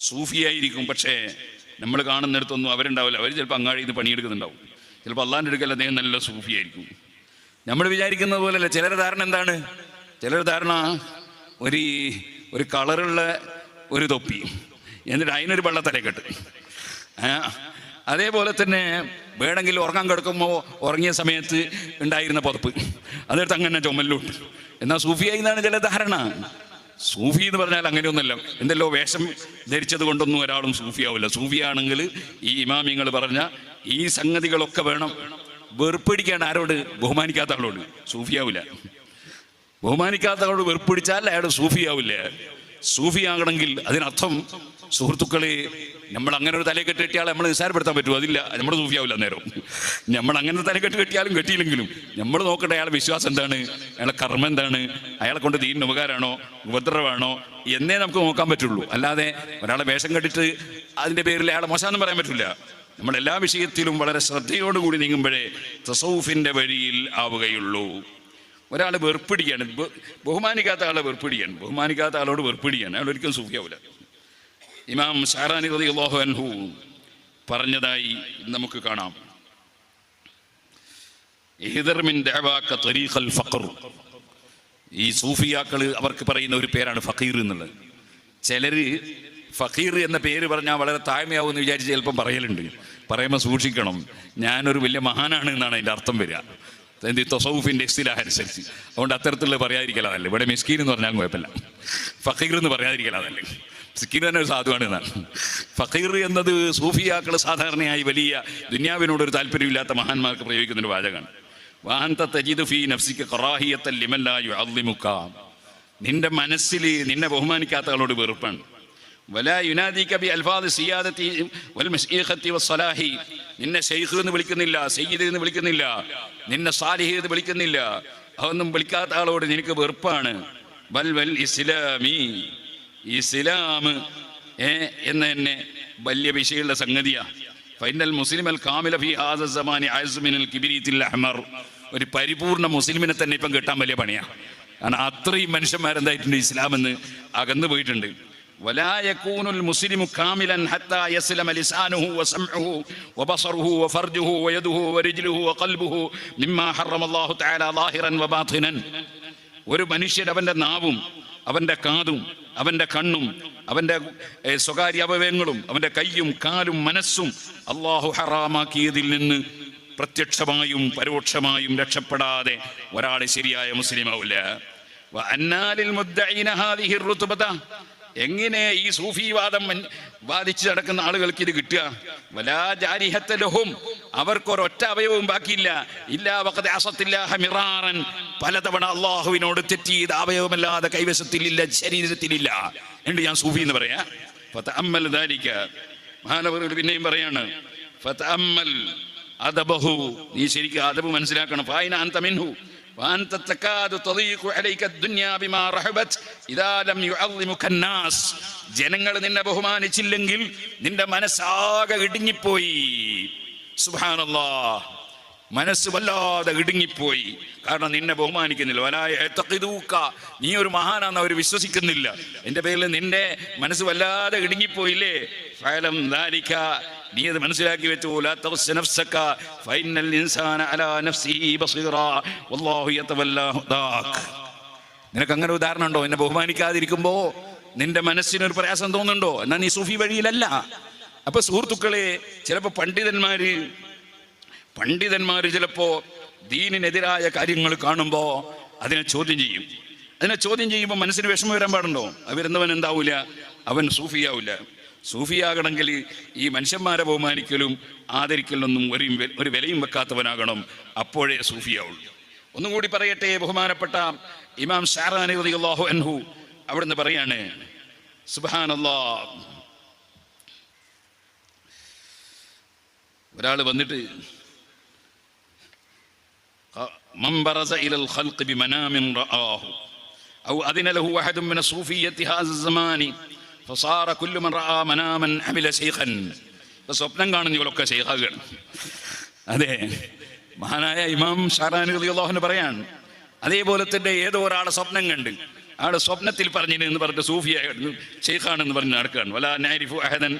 സൂഫിയായിരിക്കും, പക്ഷേ നമ്മൾ കാണുന്നിടത്തൊന്നും അവരുണ്ടാവില്ല. അവർ ചിലപ്പോൾ അങ്ങാടിയിൽ നിന്ന് പണിയെടുക്കുന്നുണ്ടാവും. ചിലപ്പോൾ അള്ളാൻ്റെ അടുക്കൽ അദ്ദേഹം നല്ല സൂഫിയായിരിക്കും. നമ്മൾ വിചാരിക്കുന്നത് പോലെയല്ല. ചിലരുടെ ധാരണ എന്താണ്? ചിലരുടെ ധാരണ ഒരു കളറുള്ള ഒരു തൊപ്പി, എന്നിട്ട് അതിനൊരു വെള്ളത്തലക്കെട്ട്. അതേപോലെ തന്നെ വേണമെങ്കിൽ ഉറങ്ങാൻ കിടക്കുമ്പോൾ ഉറങ്ങിയ സമയത്ത് ഉണ്ടായിരുന്ന പുതപ്പ് അതെടുത്ത് അങ്ങനെ ചുമലിലോട്ട്. എന്നാൽ സൂഫിയായി എന്നാണ് ചില ധാരണ. സൂഫി എന്ന് പറഞ്ഞാൽ അങ്ങനെയൊന്നുമല്ല. എന്തല്ലോ വേഷം ധരിച്ചത് കൊണ്ടൊന്നും ഒരാളും സൂഫിയാവില്ല. സൂഫിയാണെങ്കിൽ ഈ ഇമാമിങ്ങൾ പറഞ്ഞ ഈ സംഗതികളൊക്കെ വേണം. വെറുപ്പിടിക്കാൻ ആരോട്? ബഹുമാനിക്കാത്ത ആളോട് സൂഫിയാവില്ല. ബഹുമാനിക്കാത്ത ആളോട് വെറുപ്പിടിച്ചാൽ അയാൾ സൂഫിയാവില്ല. സൂഫിയാകണമെങ്കിൽ അതിനർത്ഥം സുഹൃത്തുക്കളെ, നമ്മൾ അങ്ങനെ ഒരു തലക്കെട്ട് കെട്ടിയാൽ നമ്മൾ നിസ്സാരപ്പെടുത്താൻ പറ്റുമോ? അതില്ല. നമ്മൾ സൂഫിയാവില്ല നേരം. നമ്മൾ അങ്ങനെ തലക്കെട്ട് കെട്ടിയാലും കെട്ടിയില്ലെങ്കിലും നമ്മൾ നോക്കട്ടെ അയാളുടെ വിശ്വാസം എന്താണ്, അയാളുടെ കർമ്മം എന്താണ്, അയാളെ കൊണ്ട് ദീനിന് ഉപകാരമാണോ ഉപദ്രവമാണോ എന്നേ നമുക്ക് നോക്കാൻ പറ്റുള്ളൂ. അല്ലാതെ ഒരാളെ വേഷം കെട്ടിട്ട് അതിൻ്റെ പേരിൽ അയാളെ മോശമെന്നും പറയാൻ പറ്റില്ല. നമ്മളെല്ലാ വിഷയത്തിലും വളരെ ശ്രദ്ധയോടുകൂടി നീങ്ങുമ്പോഴേ തസൗഫിൻ്റെ വഴിയിൽ ആവുകയുള്ളൂ. ഒരാൾ വെറുപ്പിടിയാണ്, ബഹുമാനിക്കാത്ത ആളെ വെറുപ്പിടിയാണ്, ബഹുമാനിക്കാത്ത ആളോട് വെറുപ്പിടിയാണ്, അയാൾ ഒരിക്കലും സൂഫിയാവില്ല. ഇമാം ഷഅറാനി റളിയല്ലാഹു അൻഹു പറഞ്ഞതായി നമുക്ക് കാണാം. ഇഹ്ദർ മിൻ ദഅവാക ത്വരീഖൽ ഫഖർ. ഈ സൂഫിയാക്കൾ അവർക്ക് പറയുന്ന ഒരു പേരാണ് ഫഖീർ എന്നുള്ളത്. ചിലർ ഫഖീർ എന്ന പേര് പറഞ്ഞാൽ വളരെ താഴ്മയാവുമെന്ന് വിചാരിച്ച് ചിലപ്പം പറയലുണ്ട്. പറയുമ്പോൾ സൂക്ഷിക്കണം, ഞാനൊരു വലിയ മഹാനാണ് എന്നാണ് അതിൻ്റെ അർത്ഥം വരിക. തസൗഫിൻ്റെ ഇസ്തിലാഹ് അനുസരിച്ച്. അതുകൊണ്ട് അത്തരത്തിലുള്ള പറയാതിരിക്കലാതല്ലേ. ഇവിടെ മിസ്കീൻ എന്ന് പറഞ്ഞാലും കുഴപ്പമില്ല, ഫഖീർ എന്ന് പറയാതിരിക്കലാതല്ലേ. മിസ്കീൻ തന്നെ ഒരു സാധുവാണ് എന്നാണ്. ഫഖീർ എന്നത് സൂഫിയാക്കൾ സാധാരണയായി വലിയ ദുനിയാവിനോടൊരു താല്പര്യമില്ലാത്ത മഹാന്മാർക്ക് പ്രയോഗിക്കുന്നൊരു വാചകമാണ്. വഅൻത തജിദു ഫീ നഫ്സിക ഖറാഹിയത്തൻ ലിമൻ ലാ യുഅദ്ദിമുക. നിന്റെ മനസ്സിൽ നിന്നെ ബഹുമാനിക്കാത്ത ആളോട് വെറുപ്പാണ്. വലാ യുനാദിക ബി അൽഫാദി സിയാദതി വൽ മശീഖത്തി വസ്സലാഹി. നിന്നെ ശൈഖ് എന്ന് വിളിക്കുന്നില്ല, സയ്യിദ് എന്ന് വിളിക്കുന്നില്ല, നിന്നെ സാലിഹ് എന്ന് വിളിക്കുന്നില്ല. അതൊന്നും വിളിക്കാത്ത ആളോട് നിനക്ക് വെറുപ്പാണ്. വൽ വൽ ഇസ്ലാമി. ഇസ്ലാം എന്ന് തന്നെ വലിയ വിഷയമുള്ള സംഗതിയാണ്. ഫൈനൽ മുസ്ലിം അൽ കാമില ഫി ഹാദ സമാനി അഅ്സു മിനൽ കിബ്രീത്തിൽ അഹ്മർ. ഒരു പരിപൂർണ്ണ മുസ്ലിമിനെ തന്നെ ഇപ്പം കിട്ടാൻ വലിയ പണിയാണ്. കാരണം അത്രയും മനുഷ്യന്മാരെന്തായിട്ടുണ്ട് ഇസ്ലാമെന്ന് അകന്നു പോയിട്ടുണ്ട്. ولا يكون المسلم كاملا حتى يسلم لسانه وسمعه وبصره وفرجه ويده ورجله وقلبه مما حرم الله تعالى ظاهرا وباطنا. ഒരു മനുഷ്യൻ അവൻ്റെ നാവും അവൻ്റെ കാതും അവൻ്റെ കണ്ണും അവൻ്റെ സ്വകാര്യ അവയവങ്ങളും അവൻ്റെ കയ്യും കാലും മനസ്സും അള്ളാഹു ഹറാമാക്കിയതിൽ നിന്ന് പ്രത്യക്ഷമായും പരോക്ഷമായും രക്ഷപ്പെടാതെ ഒരാൾ ശരിയായ മുസ്ലിമാവില്ല. വഅന്നാലിൽ മുദ്ദഈന ഹാദിഹി റുത്ബത. എങ്ങനെ ഈ സൂഫിവാദം വാദിച്ച് നടക്കുന്ന ആളുകൾക്ക് ഇത് കിട്ടുക? വലാ ജാരിഹത്ത ലഹും. അവർക്കൊരൊറ്റ അവയവവും ബാക്കിയില്ല. ഇല്ലാ വഖദ് അസത്തില്ലാഹ മിറാറൻ. പലതവണ അള്ളാഹുവിനോട് തെറ്റിയത് അവയവമല്ലാതെ കൈവശത്തിലില്ല, ശരീരത്തിലില്ല. എന്നിട്ട് ഞാൻ സൂഫി എന്ന് പറയാ. ഫതഅമ്മൽ ദാലിക. മഹാനവറുകൾ പിന്നെയും പറയാണ്, ഫതഅമ്മൽ അദബഹു. നീ ശരിക്കും അദബ് മനസ്സിലാക്കണം. ഫൈന അൻത മിൻഹു وأنت تكاد تضيق عليك الدنيا بما رحبت إذا لم يعظمك الناس. ജനങ്ങൾ നിന്നെ ബഹുമാനിച്ചില്ലെങ്കിൽ നിന്റെ മനസ്സാകെ ഇടുങ്ങിപ്പോയി. സുബ്ഹാനല്ലാഹ്, മനസ്സ് വല്ലാതെ ഇടുങ്ങിപ്പോയി. കാരണം നിന്നെ ബഹുമാനിക്കുന്നില്ല. വലായതഖിദൂക. നീ ഒരു മഹാനാണെന്ന് അവർ വിശ്വസിക്കുന്നില്ല. എൻ്റെ പേരിൽ നിന്റെ മനസ്സ് വല്ലാതെ ഇടുങ്ങിപ്പോയില്ലേ? ഫഅലം ദാലിക. നീ അത് മനസ്സിലാക്കി വെച്ചു. ലാ തഗ്സ് നഫ്സക ഫഇന്നൽ ഇൻസാന അലാ നഫ്സിഹി ബസീറ വല്ലാഹു യതവല്ലാ ദാക്. നിനക്ക് അങ്ങനെ ഉദാഹരണം ഉണ്ടോ? എന്നെ ബഹുമാനിക്കാതിരിക്കുമ്പോൾ നിന്റെ മനസ്സിനൊരു പ്രയാസം തോന്നുന്നുണ്ടോ? എന്നാൽ നീ സൂഫി വഴിയിലല്ല. അപ്പൊ സുഹൃത്തുക്കളെ, ചിലപ്പോൾ പണ്ഡിതന്മാർ ചിലപ്പോൾ ദീനിനെതിരായ കാര്യങ്ങൾ കാണുമ്പോൾ അതിനെ ചോദ്യം ചെയ്യും. അതിനെ ചോദ്യം ചെയ്യുമ്പോൾ മനസ്സിന് വിഷമം വരാൻ പാടുണ്ടോ? അവരെന്തവൻ എന്താവൂല? അവൻ സൂഫിയാവില്ല. സൂഫിയാകണമെങ്കിൽ ഈ മനുഷ്യന്മാരെ ബഹുമാനിക്കലും ആദരിക്കലൊന്നും ഒരു വിലയും വെക്കാത്തവനാകണം. അപ്പോഴേ സൂഫിയാവുള്ളൂ. ഒന്നും കൂടി പറയട്ടെ. ബഹുമാനപ്പെട്ട ഇമാം ഷഅറാനി റളിയല്ലാഹു അൻഹു അവിടുന്ന് പറയാണ്, സുബ്ഹാനല്ലാഹ്, ഒരാൾ വന്നിട്ട് മൻ ബറസ ഇലൽ ഖൽഖി ബിമനാമിൻ റആഹു ഔ അദിന ലഹു അഹദുൻ മിന സൂഫിയ്യത്തി ഹാദ സമാനി ഫസാറ കുല്ലു മൻ റആ മനാമൻ അമില ശൈഖൻ. സ്വപ്നം കാണുന്നവരൊക്കെ ശൈഖാകുകയാണ്. അതെ, മഹാനായ ഇമാം ഷഅറാനി റളിയല്ലാഹു അൻഹു പറയാൻ, അതേപോലെ തന്നെ ഏതോ ഒരാളെ സ്വപ്നം കണ്ട് ആള് സ്വപ്നത്തിൽ പറഞ്ഞിരുന്നു പറഞ്ഞിട്ട് സൂഫിയായിരുന്നു ഷെയ്ഖാണെന്ന് പറഞ്ഞ് നടക്കുകയാണ്. വലാ നഅരിഫു അഹദൻ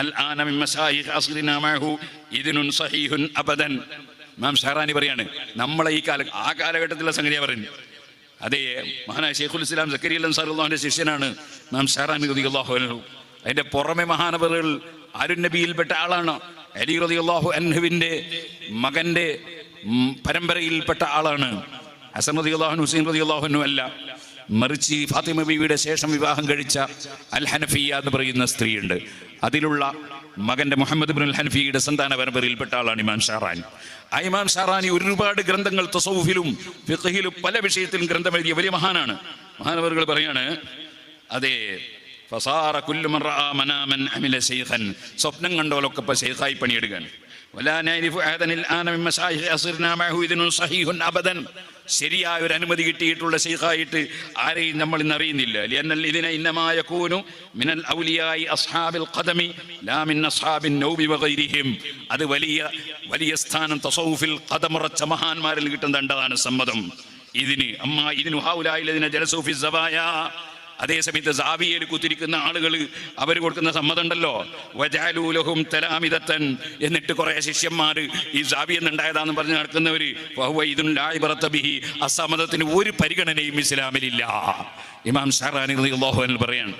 അൽ ആന മിൻ മശായിഖ് അസ്റിനാ മഅഹു ഇദ്നുൻ സഹീഹുൻ അബദൻ. ഇമാം ഷഹറാനി പറയാണ്, നമ്മളെ ഈ ആ കാലഘട്ടത്തിലുള്ള സംഗതിയാണ് പറയുന്നത്. അതേ മഹാനായ ഷെയ്ഖുൽ ഇസ്ലാം സക്കരിയ അൻസാറുള്ളാഹിന്റെ ശിഷ്യനാണ് ഇമാം ഷഹറാനി റളിയല്ലാഹു അൻഹു. അതിന്റെ പുറമെ മഹാനവറുകൾ അരുൺ നബിയിൽപ്പെട്ട ആളാണ്. അലി റളിയല്ലാഹു അൻഹുവിന്റെ മകന്റെ പരമ്പരയിൽപ്പെട്ട ആളാണ്. ഹസൻ റളിയല്ലാഹു അൻഹു ഹുസൈൻ റളിയല്ലാഹു അൻഹു അല്ല, മറിച്ച് ഫാത്തിമ ബീവിയുടെ ശേഷം വിവാഹം കഴിച്ച അൽ ഹനഫിയ എന്ന് പറയുന്ന സ്ത്രീയുണ്ട്. അതിലുള്ള മകന്റെ മുഹമ്മദ് ഇബ്നുൽ ഹനഫിയുടെ സന്താന പരമ്പരയിൽപ്പെട്ട ആളാണ് ഇമാം ഷഹറാനി. ആ ഇമാം ഷഹറാനി ഒരുപാട് ഗ്രന്ഥങ്ങൾ തസവുഫിലും ഫിഖ്ഹിലും പല വിഷയത്തിലും ഗ്രന്ഥം എഴുതിയ വലിയ മഹാനാണ്. മഹാനവറുകൾ പറയാണ്, അതേ ഫസാറ കുല്ലു മൻ റആ മനാമൻ അമില ശൈഖൻ, സ്വപ്നം കണ്ടോലൊക്കെ ഇപ്പൊ ശൈഖായി പണിയെടുക്കാൻ. വലാ നഅരിഫു അഹദൻ അൽ ആന മിൻ മശായിഖ് അസ്റിനാ മഅഹു ഇദ്നുൻ സഹീഹുൻ അബദൻ, ശരിയായ ഒരു അനുമതി കിട്ടിയിട്ടുള്ള ശൈഖായിട്ട് ആരെയും നമ്മൾ ഇന്ന് അറിയുന്നില്ല. ലിഅന്നൽ ഇദ്ന ഇന്നമാ യകൂനു മിനൽ ഔലിയായി അസ്ഹാബിൽ ഖദമി ലാ മിൻ അസ്ഹാബിൻ നൗബി വഗൈരിഹിം. അത് വലിയ സ്ഥാനം തസവുഫിൽ ഖദമറച്ച മഹാന്മാരിൽ കിട്ടുന്നതാണ് സമ്മതം. ഇതിന് ഹൗലായിലദിന ജലസൂ ഫി സബായ, അതേ സമയത്ത് സാവിയയിൽ കുത്തിരിക്കുന്ന ആളുകൾ അവർ കൊടുക്കുന്ന സമ്മതം ഉണ്ടല്ലോ, വജഅലൂലഹും തലാമിദത്തൻ, എന്നിട്ട് കുറെ ശിഷ്യന്മാർ ഈ സാവിയിൽ നിന്നുണ്ടായതാന്ന് പറഞ്ഞ് നടക്കുന്നവര് ഫഹുവ ലാ ഇബ്റത ബിഹി, അസമ്മതത്തിന് ഒരു പരിഗണനയും ഇസ്ലാമിലില്ല. ഇമാം ഷഹറാനി റളിയല്ലാഹു അൻഹു പറയാണ്.